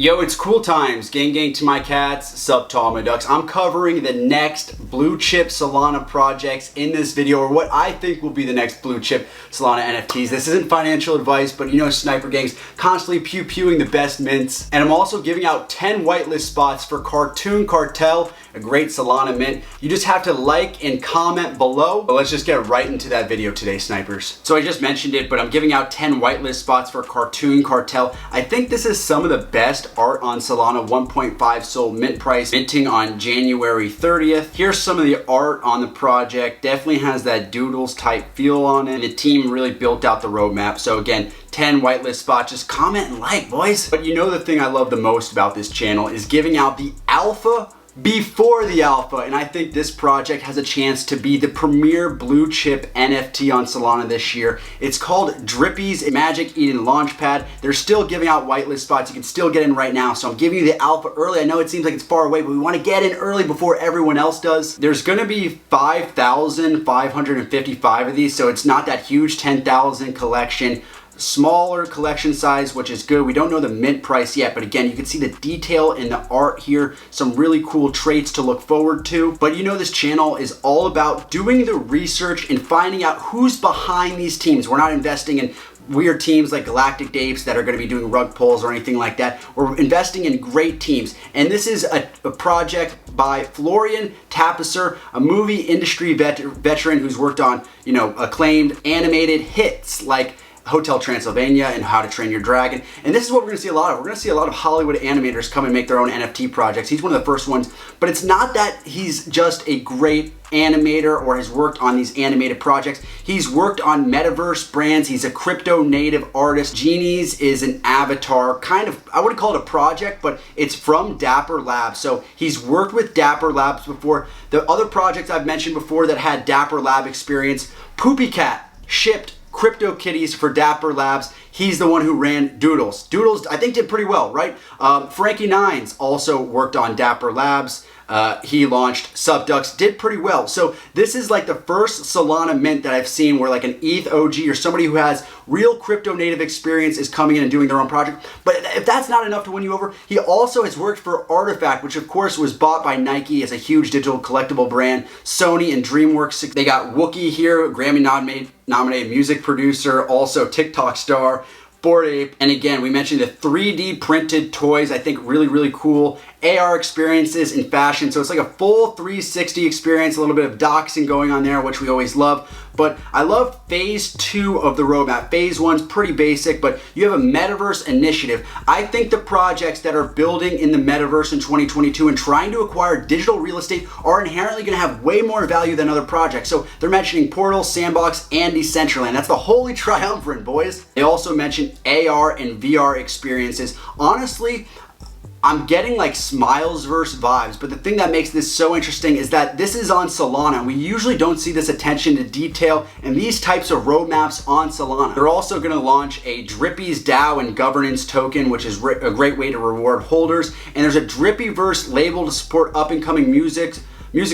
Yo, it's cool times. Gang gang to my cats, sup to all my ducks. I'm covering the next blue chip Solana projects in this video, or what I think will be the next blue chip Solana NFTs. This isn't financial advice, but you know Sniper Gang's constantly pew-pewing the best mints. And I'm also giving out 10 whitelist spots for Cartoon Cartel, a great Solana mint. You just have to like and comment below. But let's just get right into that video today, snipers. So I just mentioned it, but I'm giving out 10 whitelist spots for Cartoon Cartel. I think this is some of the best art on Solana. 1.5 SOL mint price, minting on January 30th. Here's some of the art on the project. Definitely has that doodles type feel on it. The team really built out the roadmap. So again, 10 whitelist spots. Just comment and like, boys. But you know the thing I love the most about this channel is giving out the alpha before the alpha, and I think this project has a chance to be the premier blue chip NFT on Solana this year. It's called Drippies Magic Eden Launchpad. They're still giving out whitelist spots. You can still get in right now, so I'm giving you the alpha early. I know it seems like it's far away, but we want to get in early before everyone else does. There's going to be 5,555 of these, so it's not that huge 10,000 collection. Smaller collection size, which is good. We don't know the mint price yet, but again, you can see the detail in the art here. Some really cool traits to look forward to. But you know this channel is all about doing the research and finding out who's behind these teams. We're not investing in weird teams like Galactic Dapes that are going to be doing rug pulls or anything like that. We're investing in great teams. And this is a project by Florian Tapisser, a movie industry veteran who's worked on, you know, acclaimed animated hits like Hotel Transylvania and How to Train Your Dragon. And this is what we're gonna see a lot of. We're gonna see a lot of Hollywood animators come and make their own NFT projects. He's one of the first ones, but it's not that he's just a great animator or has worked on these animated projects. He's worked on metaverse brands. He's a crypto native artist. Genies is an avatar, kind of, I wouldn't call it a project, but it's from Dapper Labs. So he's worked with Dapper Labs before. The other projects I've mentioned before that had Dapper Lab experience, Poopy Cat shipped crypto kitties for Dapper Labs. He's the one who ran Doodles. Doodles, I think, did pretty well, right? Frankie Nines also worked on Dapper Labs. He launched Subducks, did pretty well. So this is like the first Solana mint that I've seen where like an ETH OG or somebody who has real crypto native experience is coming in and doing their own project. But if that's not enough to win you over, he also has worked for Artifact, which of course was bought by Nike as a huge digital collectible brand. Sony and DreamWorks. They got Wookie here, Grammy nominated music producer, also TikTok star. Bored Ape, and again, we mentioned the 3D printed toys. I think really cool. AR experiences in fashion, so it's like a full 360 experience, a little bit of doxing going on there, which we always love. But I love phase 2 of the roadmap. Phase 1's pretty basic, but you have a metaverse initiative. I think the projects that are building in the metaverse in 2022 and trying to acquire digital real estate are inherently going to have way more value than other projects. So they're mentioning Portal, Sandbox, and Decentraland. That's the holy triumvirate, boys. They also mentioned AR and VR experiences. Honestly, I'm getting like Smilesverse vibes, but the thing that makes this so interesting is that this is on Solana. We usually don't see this attention to detail and these types of roadmaps on Solana. They're also going to launch a Drippies DAO and governance token, which is a great way to reward holders. And there's a Drippyverse label to support up-and-coming music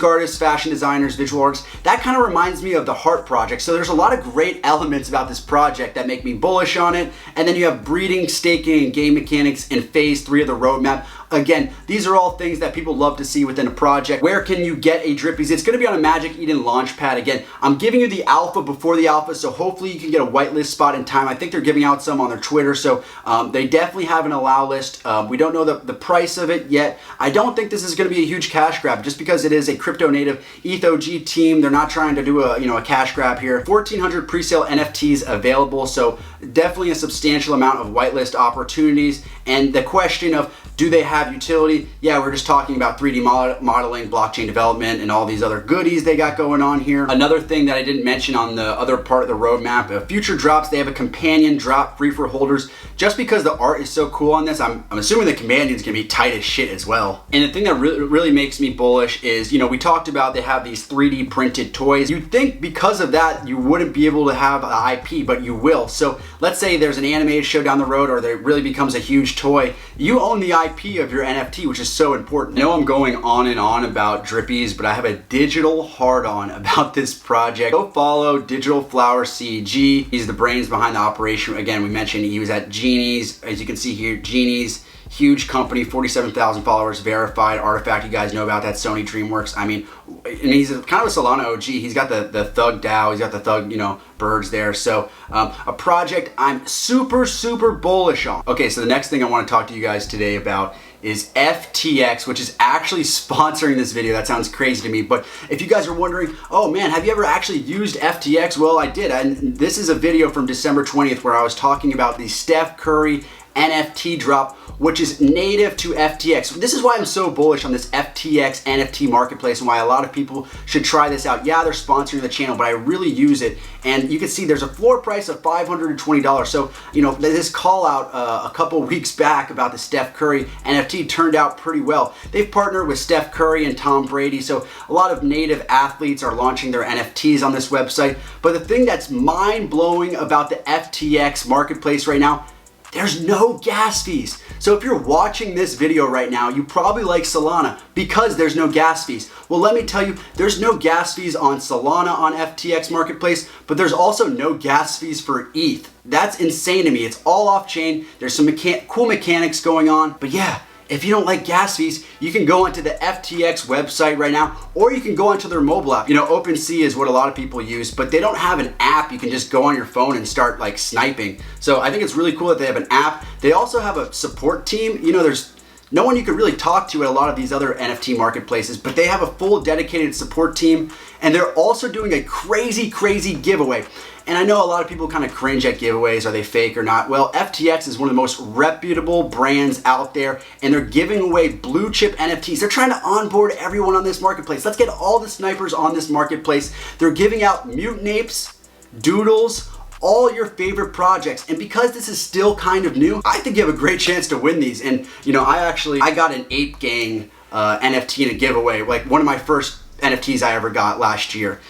artists, fashion designers, visual artists. That kind of reminds me of the Heart project. So there's a lot of great elements about this project that make me bullish on it. And then you have breeding, staking, and game mechanics in phase 3 of the roadmap. Again, these are all things that people love to see within a project. Where can you get a Drippies? It's going to be on a Magic Eden Launchpad. Again, I'm giving you the alpha before the alpha, so hopefully you can get a whitelist spot in time. I think they're giving out some on their Twitter, so they definitely have an allow list. We don't know the price of it yet. I don't think this is going to be a huge cash grab just because it is a crypto native ETH OG team. They're not trying to do a cash grab here. 1,400 pre-sale NFTs available, so definitely a substantial amount of whitelist opportunities. And the question of, do they have utility? Yeah, we're just talking about 3D modeling, blockchain development, and all these other goodies they got going on here. Another thing that I didn't mention on the other part of the roadmap, future drops, they have a companion drop free for holders. Just because the art is so cool on this, I'm assuming the companion's gonna be tight as shit as well. And the thing that really makes me bullish is, you know, we talked about they have these 3D printed toys. You'd think because of that, you wouldn't be able to have an IP, but you will. So let's say there's an animated show down the road or there really becomes a huge toy. You own the IP of your NFT, which is so important. I know I'm going on and on about Drippies, but I have a digital hard-on about this project. Go follow Digital Flower CG. He's the brains behind the operation. Again, we mentioned he was at Genies. As you can see here, Genies. huge company, 47,000 followers, verified artifact. You guys know about that, Sony DreamWorks. I mean, and he's kind of a Solana OG. He's got the thug DAO, he's got the thug, you know, birds there. So a project I'm super, super bullish on. Okay, so the next thing I want to talk to you guys today about is FTX, which is actually sponsoring this video. That sounds crazy to me, but if you guys are wondering, oh man, have you ever actually used FTX? Well, I did, and this is a video from December 20th where I was talking about the Steph Curry NFT drop, which is native to FTX. This is why I'm so bullish on this FTX NFT marketplace and why a lot of people should try this out. Yeah, they're sponsoring the channel, but I really use it. And you can see there's a floor price of $520. So, you know, this call out a couple weeks back about the Steph Curry NFT turned out pretty well. They've partnered with Steph Curry and Tom Brady. So a lot of native athletes are launching their NFTs on this website. But the thing that's mind blowing about the FTX marketplace right now, there's no gas fees. So if you're watching this video right now, you probably like Solana because there's no gas fees. Well, let me tell you, there's no gas fees on Solana on FTX Marketplace, but there's also no gas fees for ETH. That's insane to me. It's all off chain. There's some cool mechanics going on, but yeah, if you don't like gas fees, you can go onto the FTX website right now, or you can go onto their mobile app. You know, OpenSea is what a lot of people use, but they don't have an app you can just go on your phone and start like sniping. So I think it's really cool that they have an app. They also have a support team. You know, there's no one you could really talk to at a lot of these other NFT marketplaces, but they have a full dedicated support team, and they're also doing a crazy, crazy giveaway. And I know a lot of people kind of cringe at giveaways, are they fake or not? Well, FTX is one of the most reputable brands out there, and they're giving away blue chip NFTs. They're trying to onboard everyone on this marketplace. Let's get all the snipers on this marketplace. They're giving out mutant apes, doodles, all your favorite projects. And because this is still kind of new, I think you have a great chance to win these. And you know, I got an Ape Gang NFT in a giveaway, like one of my first NFTs I ever got last year.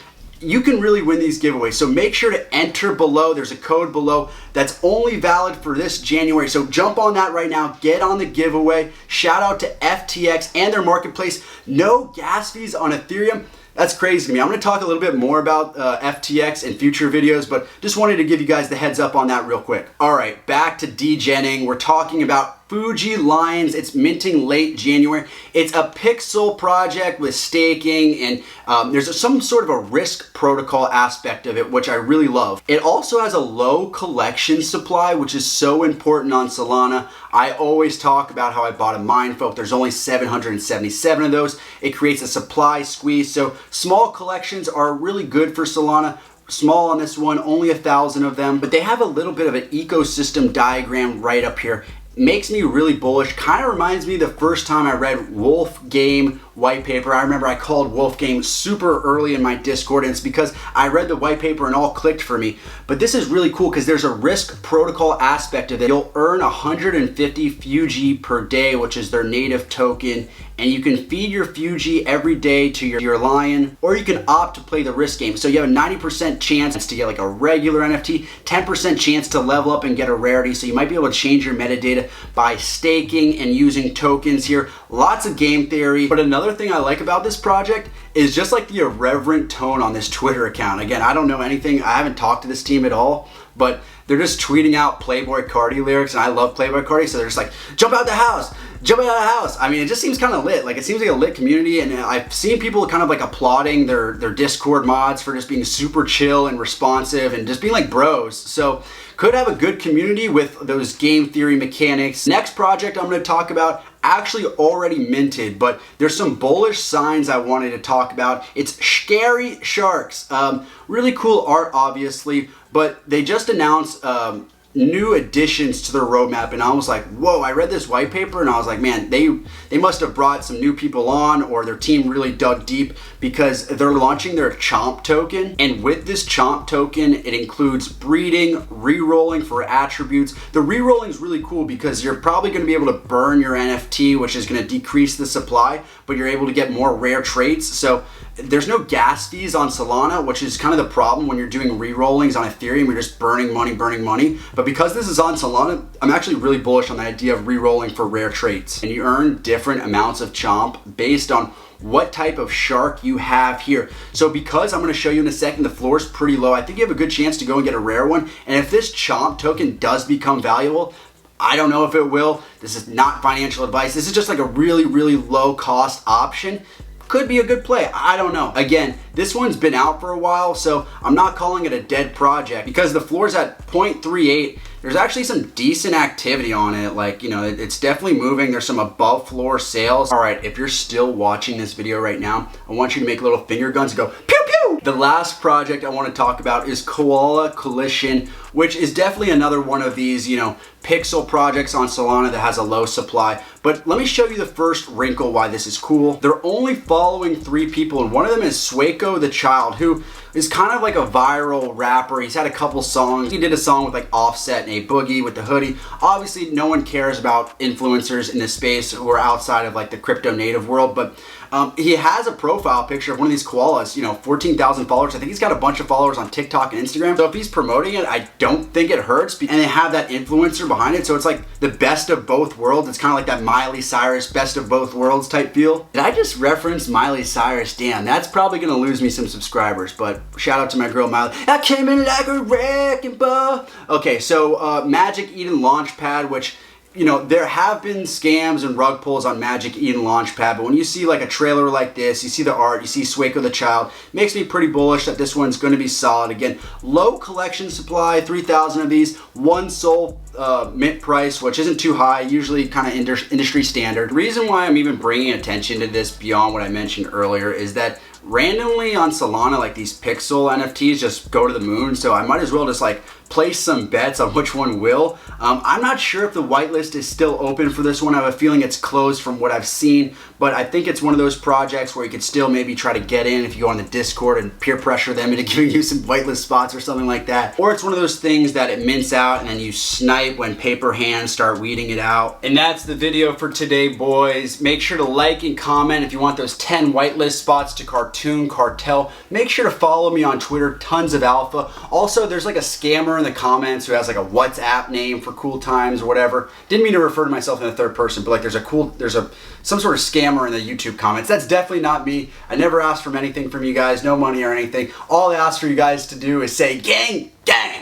You can really win these giveaways, so make sure to enter below. There's a code below that's only valid for this January, so jump on that right now, get on the giveaway. Shout out to FTX and their marketplace. No gas fees on Ethereum. That's crazy to me. I'm going to talk a little bit more about FTX in future videos, but just wanted to give you guys the heads up on that real quick. All right, back to degenning. We're talking about Fuji Lions. It's minting late January. It's a pixel project with staking, and there's some sort of a risk protocol aspect of it, which I really love. It also has a low collection supply, which is so important on Solana. I always talk about how I bought a Mindfolk. There's only 777 of those. It creates a supply squeeze. So small collections are really good for Solana. Small on this one, only 1,000 of them, but they have a little bit of an ecosystem diagram right up here. Makes me really bullish. Kind of reminds me the first time I read Wolf Game white paper. I remember I called Wolf Game super early in my Discord, and it's because I read the white paper and all clicked for me. But this is really cool because there's a risk protocol aspect of it. You'll earn 150 Fuji per day, which is their native token, and you can feed your Fuji every day to your lion, or you can opt to play the risk game. So you have a 90% chance to get like a regular NFT, 10% chance to level up and get a rarity. So you might be able to change your metadata by staking and using tokens here. Lots of game theory. But another thing I like about this project is just like the irreverent tone on this Twitter account. Again, I don't know anything. I haven't talked to this team at all, but they're just tweeting out Playboi Carti lyrics, and I love Playboi Carti, so they're just like, jump out the house, jump out of the house. I mean, it just seems kind of lit. Like, it seems like a lit community, and I've seen people kind of like applauding their Discord mods for just being super chill and responsive and just being like bros. So could have a good community with those game theory mechanics. Next project I'm going to talk about, actually already minted, but there's some bullish signs I wanted to talk about. It's Scary Sharks. Really cool art, obviously, but they just announced new additions to their roadmap, and I was like, whoa. I read this white paper and I was like, man, they must have brought some new people on, or their team really dug deep, because they're launching their Chomp token, and with this Chomp token it includes breeding, re-rolling for attributes. The re-rolling is really cool because you're probably going to be able to burn your NFT, which is going to decrease the supply, but you're able to get more rare traits. So there's no gas fees on Solana, which is kind of the problem when you're doing re-rollings on Ethereum. You're just burning money. But because this is on Solana, I'm actually really bullish on the idea of re-rolling for rare traits. And you earn different amounts of Chomp based on what type of shark you have here. So because I'm going to show you in a second, the floor is pretty low, I think you have a good chance to go and get a rare one. And if this Chomp token does become valuable, I don't know if it will. This is not financial advice. This is just like a really, really low cost option. Could be a good play, I don't know. Again, this one's been out for a while, so I'm not calling it a dead project because the floor's at 0.38. There's actually some decent activity on it. Like, you know, it's definitely moving. There's some above floor sales. All right, if you're still watching this video right now, I want you to make little finger guns and go pew pew. The last project I want to talk about is Koala Collision, which is definitely another one of these, you know, pixel projects on Solana that has a low supply. But let me show you the first wrinkle why this is cool. They're only following 3 people, and one of them is Swaco the Child, who is kind of like a viral rapper. He's had a couple songs. He did a song with like Offset and A Boogie with the hoodie. Obviously, no one cares about influencers in this space who are outside of like the crypto native world, but he has a profile picture of one of these koalas, you know, 14,000 followers. I think he's got a bunch of followers on TikTok and Instagram. So if he's promoting it, I don't think it hurts. And they have that influencer behind it. So it's like the best of both worlds. It's kind of like that Miley Cyrus best of both worlds type feel. Did I just reference Miley Cyrus? Damn, that's probably gonna lose me some subscribers, but shout out to my girl Miley. I came in like a wrecking ball. Okay, so Magic Eden Launchpad, which, you know, there have been scams and rug pulls on Magic Eden Launchpad, but when you see like a trailer like this, you see the art, you see Swaco the Child, makes me pretty bullish that this one's going to be solid. Again, low collection supply, 3,000 of these, 1 SOL mint price, which isn't too high, usually kind of industry standard. The reason why I'm even bringing attention to this beyond what I mentioned earlier is that randomly on Solana, like these pixel NFTs just go to the moon, so I might as well just like place some bets on which one will. I'm not sure if the whitelist is still open for this one. I have a feeling it's closed from what I've seen, but I think it's one of those projects where you could still maybe try to get in if you go on the Discord and peer pressure them into giving you some whitelist spots or something like that. Or it's one of those things that it mints out and then you snipe when paper hands start weeding it out. And that's the video for today, boys. Make sure to like and comment if you want those 10 whitelist spots to Cartoon Cartel. Make sure to follow me on Twitter, tons of alpha. Also, there's like a scammer in the comments who has like a WhatsApp name for cool times or whatever. Didn't mean to refer to myself in the third person, but like there's some sort of scammer in the YouTube comments. That's definitely not me. I never asked for anything from you guys, no money or anything. All I ask for you guys to do is say gang, gang.